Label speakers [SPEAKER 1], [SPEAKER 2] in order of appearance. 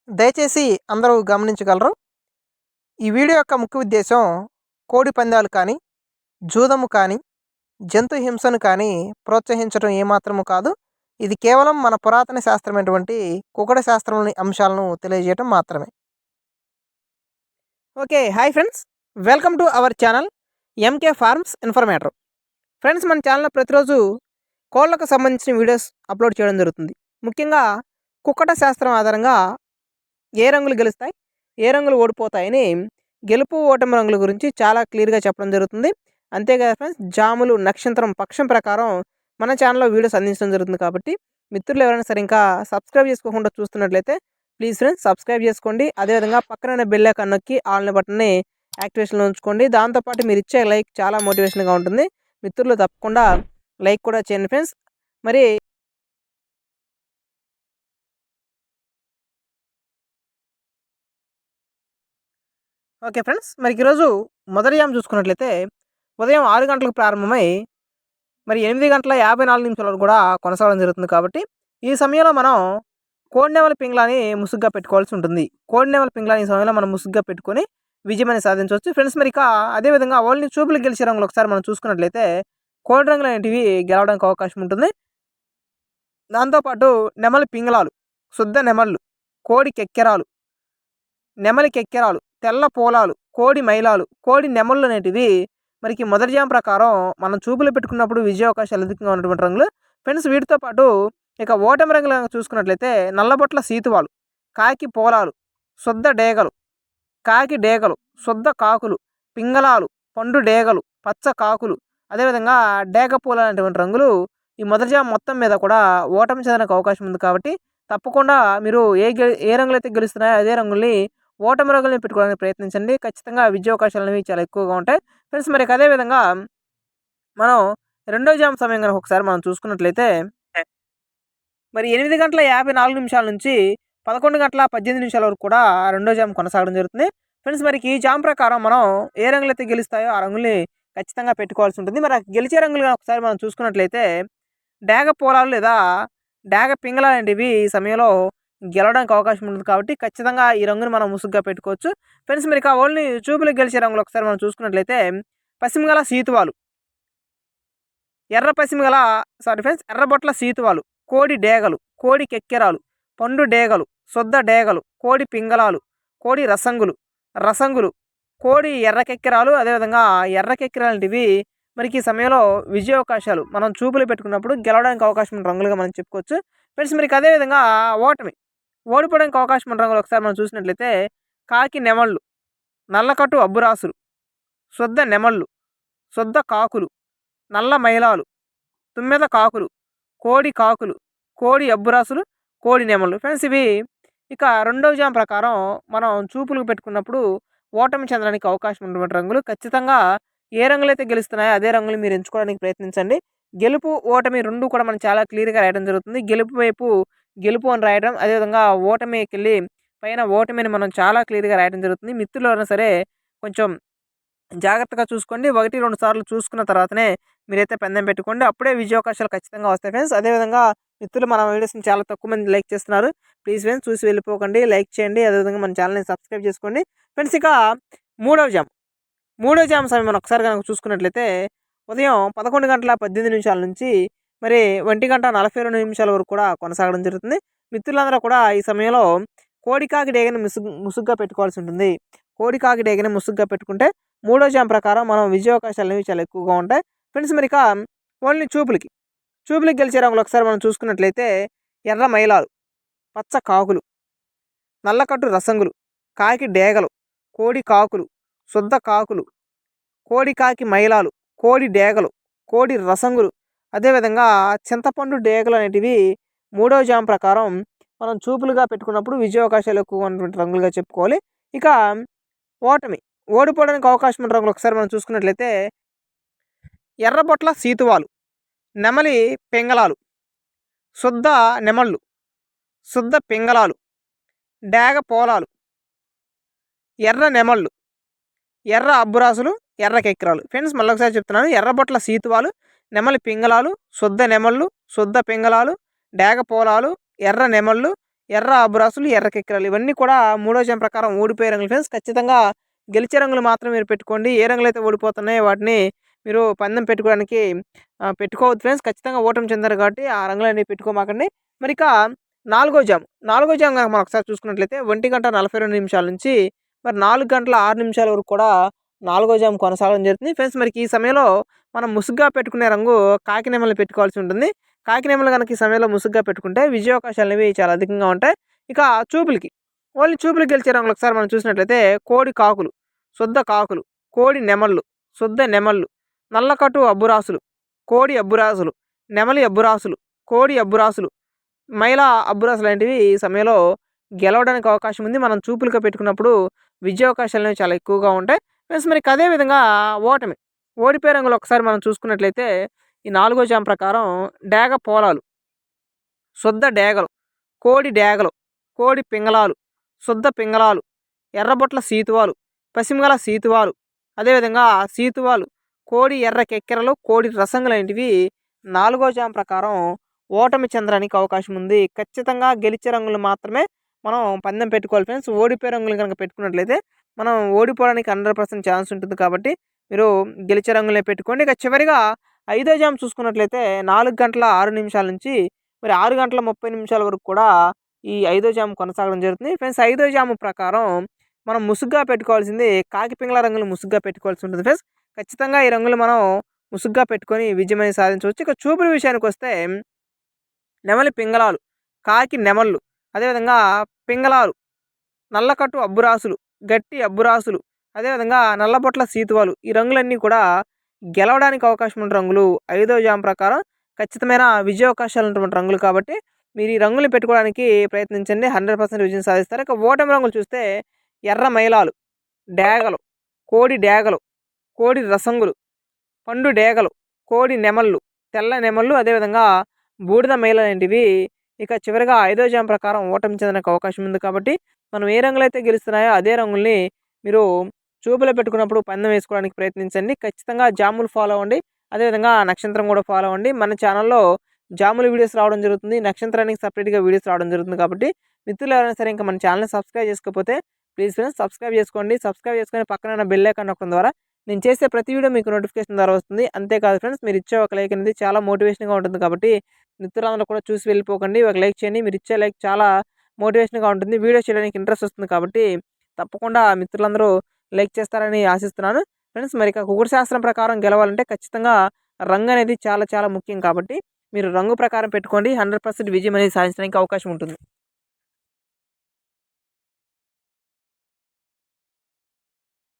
[SPEAKER 1] దయచేసి అందరూ గమనించగలరు. ఈ వీడియో యొక్క ముఖ్య ఉద్దేశం కోడి పందాలు కానీ, జూదము కానీ, జంతు హింసను కానీ ప్రోత్సహించడం ఏమాత్రము కాదు. ఇది కేవలం మన పురాతన శాస్త్రమైనటువంటి కుకుట శాస్త్రంలోని అంశాలను తెలియజేయటం మాత్రమే. Okay, hi friends, welcome to our channel MK farms informator. Friends, మన ఛానల్లో ప్రతిరోజు కోళ్లకు సంబంధించిన వీడియోస్ అప్లోడ్ చేయడం జరుగుతుంది. ముఖ్యంగా కుక్కట శాస్త్రం ఆధారంగా ఏ రంగులు గెలుస్తాయి, ఏ రంగులు ఓడిపోతాయని గెలుపు ఓటమి రంగుల గురించి చాలా క్లియర్గా చెప్పడం జరుగుతుంది. అంతేకాదు ఫ్రెండ్స్, జాములు నక్షత్రం పక్షం ప్రకారం మన ఛానల్లో వీడియోస్ అందించడం జరుగుతుంది. కాబట్టి మిత్రులు ఎవరైనా సరే ఇంకా సబ్స్క్రైబ్ చేసుకోకుండా చూస్తున్నట్లయితే ప్లీజ్ ఫ్రెండ్స్ సబ్స్క్రైబ్ చేసుకోండి. అదేవిధంగా పక్కన బెల్ ఐకాన్ నొక్కి ఆల్ బటన్ని యాక్టివేషన్లో ఉంచుకోండి. దాంతోపాటు మీరు ఇచ్చే లైక్ చాలా మోటివేషన్గా ఉంటుంది. మిత్రులు తప్పకుండా లైక్ కూడా చేయండి ఫ్రెండ్స్. మరి ఓకే ఫ్రెండ్స్, మరి ఈరోజు మొదటి జాము చూసుకున్నట్లయితే ఉదయం 6 గంటలకు ప్రారంభమై మరి 8 గంటల 54 నిమిషాల వరకు కూడా కొనసాగడం జరుగుతుంది. కాబట్టి ఈ సమయంలో మనం కోడినెమలి పింగ్లాని ముసుగ్గా పెట్టుకోవాల్సి ఉంటుంది. కోడినెమలి పింగ్లాని ఈ సమయంలో మనం ముసుగ్గా పెట్టుకొని విజయమని సాధించవచ్చు ఫ్రెండ్స్. మరి ఇక అదేవిధంగా ఓన్లీ చూపులు గెలిచే రంగులు ఒకసారి మనం చూసుకున్నట్లయితే కోడి రంగులు అనేటివి గెలవడానికి అవకాశం ఉంటుంది. దాంతోపాటు నెమలి పింగళాలు, శుద్ధ నెమళ్ళు, కోడి కెక్కెరాలు, నెమలి కెక్కెరాలు, తెల్ల పోలాలు, కోడి మైలాలు, కోడి నెమళ్ళు అనేటివి మనకి మొదటి జాము ప్రకారం మనం చూపులు పెట్టుకున్నప్పుడు విజయ అవకాశాలు అధికంగా ఉన్నటువంటి రంగులు ఫ్రెండ్స్. వీటితో పాటు ఇక ఓటమి రంగులు చూసుకున్నట్లయితే నల్లబొట్ల సీతువాలు, కాకి పోలాలు, శుద్ధ డేగలు, కాకి డేగలు, శుద్ధ కాకులు, పింగళాలు, పండు డేగలు, పచ్చ కాకులు, అదేవిధంగా డేగ పూల అనేటువంటి రంగులు ఈ మొదటి జాము మొత్తం మీద కూడా ఓటమి చెందడానికి అవకాశం ఉంది. కాబట్టి తప్పకుండా మీరు ఏ రంగులు అయితే గెలుస్తున్నాయో అదే రంగుల్ని ఓటమి రంగుల్ని పెట్టుకోవడానికి ప్రయత్నించండి. ఖచ్చితంగా విజయ అవకాశాలు అనేవి చాలా ఎక్కువగా ఉంటాయి ఫ్రెండ్స్. మరి అదేవిధంగా మనం రెండో జాము సమయం కనుక ఒకసారి మనం చూసుకున్నట్లయితే మరి 8 గంటల 54 నిమిషాల నుంచి 11 గంటల 18 నిమిషాల వరకు కూడా రెండో జాము కొనసాగడం జరుగుతుంది ఫ్రెండ్స్. మరి ఈ జాము ప్రకారం మనం ఏ రంగులు అయితే గెలుస్తాయో ఆ రంగుల్ని ఖచ్చితంగా పెట్టుకోవాల్సి ఉంటుంది. మరి గెలిచే రంగులు ఒకసారి మనం చూసుకున్నట్లయితే డేగ పోలాలు లేదా డేగ పింగళాలు అనేటివి ఈ సమయంలో గెలవడానికి అవకాశం ఉంటుంది. కాబట్టి ఖచ్చితంగా ఈ రంగుని మనం ముసుగ్గా పెట్టుకోవచ్చు ఫ్రెండ్స్. మరి ఇక ఓన్లీ చూపులు గెలిచే రంగులు ఒకసారి మనం చూసుకున్నట్లయితే పశ్చిమగల సీతువాలు, ఎర్రబొట్ల సీతువాలు, కోడి డేగలు, కోడి కెక్కెరాలు, పండు డేగలు, శుద్ధ డేగలు, కోడి పింగళాలు, కోడి రసంగులు, కోడి ఎర్ర కెక్కెరాలు, అదేవిధంగా ఎర్ర కెక్కెరాలంటివి మనకి ఈ సమయంలో విజయ అవకాశాలు మనం చూపులు పెట్టుకున్నప్పుడు గెలవడానికి అవకాశం ఉన్న రంగులుగా మనం చెప్పుకోవచ్చు ఫ్రెండ్స్. మరి అదేవిధంగా ఓడిపోవడానికి అవకాశం ఉన్న రంగులు ఒకసారి మనం చూసినట్లయితే కాకి నెమళ్ళు, నల్లకట్టు అబ్బురాసులు, శుద్ధ నెమళ్ళు, శుద్ధ కాకులు, నల్ల మైలాలు, తుమ్మెద కాకులు, కోడి కాకులు, కోడి అబ్బురాసులు, కోడి నెమళ్ళు ఫ్రెండ్స్. ఇవి ఇక రెండవ జాము ప్రకారం మనం చూపులు పెట్టుకున్నప్పుడు ఓటమి చెందడానికి అవకాశం ఉన్నటువంటి రంగులు. ఖచ్చితంగా ఏ రంగులు అయితే గెలుస్తున్నాయో అదే రంగులు మీరు ఎంచుకోవడానికి ప్రయత్నించండి. గెలుపు ఓటమి రెండు కూడా మనం చాలా క్లియర్గా రాయడం జరుగుతుంది. గెలుపు వైపు గెలుపు అని రాయడం, అదేవిధంగా ఓటమికి వెళ్ళి పైన ఓటమిని మనం చాలా క్లియర్గా రాయడం జరుగుతుంది. మిత్రులు ఎవరైనా సరే కొంచెం జాగ్రత్తగా చూసుకోండి. 1-2 సార్లు చూసుకున్న తర్వాతనే మీరైతే పందెం పెట్టుకోండి. అప్పుడే విజయ అవకాశాలు ఖచ్చితంగా వస్తాయి ఫ్రెండ్స్. అదేవిధంగా మిత్రులు మన వీడియోస్ని చాలా తక్కువ మంది లైక్ చేస్తున్నారు. ప్లీజ్ ఫ్రెండ్స్ చూసి వెళ్ళిపోకండి, లైక్ చేయండి. అదేవిధంగా మన ఛానల్ని సబ్స్క్రైబ్ చేసుకోండి ఫ్రెండ్స్. ఇక మూడవ జాము సమయం మనం ఒకసారి కనుక చూసుకున్నట్లయితే ఉదయం 11 గంటల 18 నిమిషాల నుంచి మరి 1 గంట 42 నిమిషాల వరకు కూడా కొనసాగడం జరుగుతుంది. మిత్రులందరూ కూడా ఈ సమయంలో కోడికాకి డేగని ముసుగ్గా పెట్టుకోవాల్సి ఉంటుంది. కోడికాకి డేగని ముసుగ్గా పెట్టుకుంటే మూడో జాము ప్రకారం మనం విజయ అవకాశాలు అనేవి చాలా ఎక్కువగా ఉంటాయి ఫ్రెండ్స్. మరి ఇక ఓన్లీ చూపులకి గెలిచే రంగులు ఒకసారి మనం చూసుకున్నట్లయితే ఎర్ర మైలాలు, పచ్చ కాకులు, నల్లకట్టు రసంగులు, కాకి డేగలు, కోడి కాకులు, శుద్ధ కాకులు, కోడి కాకి మైలాలు, కోడి డేగలు, కోడి రసంగులు, అదేవిధంగా చింతపండు డేగలు అనేటివి మూడో జాము ప్రకారం మనం చూపులుగా పెట్టుకున్నప్పుడు విజయ అవకాశాలు ఎక్కువగా ఉన్నటువంటి రంగులుగా చెప్పుకోవాలి. ఇక ఓడిపోవడానికి అవకాశం ఉన్న రంగులు ఒకసారి మనం చూసుకున్నట్లయితే ఎర్రబొట్ల సీతువాలు, నెమలి పింగళాలు, శుద్ధ నెమళ్ళు, శుద్ధ పింగళాలు, డేగ పోలాలు, ఎర్ర నెమళ్ళు, ఎర్ర అబ్బురాసులు, ఎర్ర కెక్కెరాలు ఫ్రెండ్స్. మళ్ళీ ఒకసారి చెప్తున్నాను. ఎర్రబొట్ల సీతువాలు, నెమలి పింగళాలు, శుద్ధ నెమళ్ళు, శుద్ధ పింగళాలు, డేగ పోలాలు, ఎర్ర నెమళ్ళు, ఎర్ర అబురాసులు, ఎర్ర కెక్కెరాలు ఇవన్నీ కూడా మూడో జామ్ ప్రకారం ఓడిపోయే రంగులు ఫ్రెండ్స్. ఖచ్చితంగా గెలిచే రంగులు మాత్రం మీరు పెట్టుకోండి. ఏ రంగులైతే ఓడిపోతున్నాయో వాటిని మీరు పందెం పెట్టుకోవడానికి పెట్టుకోవద్దు ఫ్రెండ్స్. ఖచ్చితంగా ఓటమి చెందారు కాబట్టి ఆ రంగులనేవి పెట్టుకోమాకండి. మరి ఇక నాలుగో జామ్ గనక మనం ఒకసారి చూసుకున్నట్లయితే 1:42 నిమిషాల నుంచి మరి 4:06 వరకు కూడా నాలుగో జామ్ కొనసాగడం జరుగుతుంది ఫ్రెండ్స్. మరి ఈ సమయంలో మనం ముసుగ్గా పెట్టుకునే రంగు కాకి నెమలి పెట్టుకోవాల్సి ఉంటుంది. కాకి నెమలి గనక ఈ సమయంలో ముసుగ్గా పెట్టుకుంటే విజయావకాశాలు అనేవి చాలా అధికంగా ఉంటాయి. ఇక చూపులకి ఓన్లీ చూపులకి గెలిచే రంగులు ఒకసారి మనం చూసినట్లయితే కోడి కాకులు, శుద్ధ కాకులు, కోడి నెమళ్ళు, శుద్ధ నెమళ్ళు, నల్లకట్టు అబ్బురాసులు, కోడి అబ్బురాసులు, నెమలి అబ్బురాసులు, కోడి అబ్బురాసులు, మైలా అబ్బురాసులు లాంటివి ఈ సమయంలో గెలవడానికి అవకాశం ఉంది. మనం చూపులుగా పెట్టుకున్నప్పుడు విజయావకాశాలు అనేవి చాలా ఎక్కువగా ఉంటాయి ఫ్రెండ్స్. మరి అదే విధంగా ఓడిపోయే రంగులు ఒకసారి మనం చూసుకున్నట్లయితే ఈ నాలుగో జామ్ ప్రకారం డేగ పోలాలు, శుద్ధ డేగలు, కోడి డేగలు, కోడి పింగళాలు, శుద్ధ పింగళాలు, ఎర్రబొట్ల సీతువాలు, పసిమిగల సీతువాలు, అదేవిధంగా సీతువాలు, కోడి ఎర్ర కెక్కెరలు, కోడి రసంగు లాంటివి నాలుగో జామ్ ప్రకారం ఓటమి చెందడానికి అవకాశం ఉంది. ఖచ్చితంగా గెలిచే రంగులు మాత్రమే మనం పందెం పెట్టుకోవాలి ఫ్రెండ్స్. ఓడిపోయే రంగులు కనుక పెట్టుకున్నట్లయితే మనం ఓడిపోవడానికి 100% ఛాన్స్ ఉంటుంది కాబట్టి మీరు గెలిచే రంగులే పెట్టుకోండి. ఇక చివరిగా ఐదో జామ్ చూసుకున్నట్లయితే 4:06 నుంచి మరి 6:30 వరకు కూడా ఈ ఐదో జామ్ కొనసాగడం జరుగుతుంది ఫ్రెండ్స్. ఐదో జాము ప్రకారం మనం ముసుగ్గా పెట్టుకోవాల్సింది కాకి పింగళ రంగులు ముసుగ్గా పెట్టుకోవాల్సి ఉంటుంది ఫ్రెండ్స్. ఖచ్చితంగా ఈ రంగులు మనం ముసుగ్గా పెట్టుకొని విజయం అనేది సాధించవచ్చు. ఇక చూపుల విషయానికి వస్తే నెమలి పింగళాలు, కాకి నెమళ్ళు, అదేవిధంగా పింగళాలు, నల్లకట్టు అబ్బురాసులు, గట్టి అబ్బురాసులు, అదేవిధంగా నల్లబొట్ల సీతువాలు ఈ రంగులన్నీ కూడా గెలవడానికి అవకాశం ఉన్న రంగులు. ఐదో జామ్ ప్రకారం ఖచ్చితమైన విజయావకాశాలు ఉన్నటువంటి రంగులు కాబట్టి మీరు ఈ రంగులు పెట్టుకోవడానికి ప్రయత్నించండి. 100% విజయం సాధిస్తారు. ఇక ఓటమి రంగులు చూస్తే ఎర్ర మైలాలు, డేగలు, కోడి డేగలు, కోడి రసంగులు, పండు డేగలు, కోడి నెమళ్ళు, తెల్ల నెమళ్ళు, అదేవిధంగా బూడిద మైల లాంటివి ఇక చివరిగా ఐదో జామ్ ప్రకారం ఓటమి చెందడానికి అవకాశం ఉంది కాబట్టి మనం ఏ రంగులైతే గెలుస్తున్నాయో అదే రంగుల్ని మీరు చూపులో పెట్టుకున్నప్పుడు పందెం వేసుకోవడానికి ప్రయత్నించండి. ఖచ్చితంగా జాములు ఫాలో అవ్వండి. అదేవిధంగా నక్షత్రం కూడా ఫాలో అవ్వండి. మన ఛానల్లో జాముల వీడియోస్ రావడం జరుగుతుంది. నక్షత్రానికి సపరేట్గా వీడియోస్ రావడం జరుగుతుంది కాబట్టి మిత్రులు ఎవరైనా సరే ఇంకా మన ఛానల్ని సబ్స్క్రైబ్ చేసుకోకపోతే ప్లీజ్ ఫ్రెండ్స్ సబ్స్క్రైబ్ చేసుకోండి. సబ్స్క్రైబ్ చేసుకొని పక్కన బెల్ ఐకాన్ నొక్కడం ద్వారా నేను చేసే ప్రతి వీడియో మీకు నోటిఫికేషన్ ద్వారా వస్తుంది. అంతేకాదు ఫ్రెండ్స్ మీరు ఇచ్చే ఒక లైక్ అనేది చాలా మోటివేషన్గా ఉంటుంది కాబట్టి మిత్రులందరూ కూడా చూసి వెళ్ళిపోకండి. ఒక లైక్ చేయండి. మీరు ఇచ్చే లైక్ చాలా మోటివేషన్గా ఉంటుంది. వీడియో చేయడానికి ఇంట్రెస్ట్ వస్తుంది కాబట్టి తప్పకుండా మిత్రులందరూ లైక్ చేస్తారని ఆశిస్తున్నాను ఫ్రెండ్స్. మరి ఇక కుకుడు శాస్త్రం ప్రకారం గెలవాలంటే ఖచ్చితంగా రంగు అనేది చాలా చాలా ముఖ్యం కాబట్టి మీరు రంగు ప్రకారం పెట్టుకోండి. 100% విజయం అనేది సాధించడానికి అవకాశం ఉంటుంది.